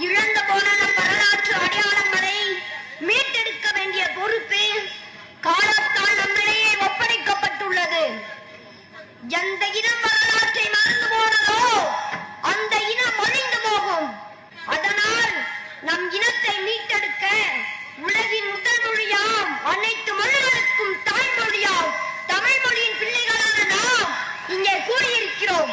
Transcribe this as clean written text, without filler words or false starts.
இழந்து போன நம் வரலாற்று அடையாளங்களை மீட்டெடுக்க வேண்டிய பொறுப்பு காலத்தால் நம்மிடையே ஒப்படைக்கப்பட்டுள்ளது. எந்த இனம் வரலாற்றை மறந்து போனதோ அந்த இனம் அழிந்து போகும். அதனால் நம் இனத்தை மீட்டெடுக்க உலகின் முதல் மொழியாம் அனைத்து மொழிகளுக்கும் தாய்மொழியாம் தமிழ் மொழியின் பிள்ளைகளான நாம் இங்கே கூடியிருக்கிறோம்.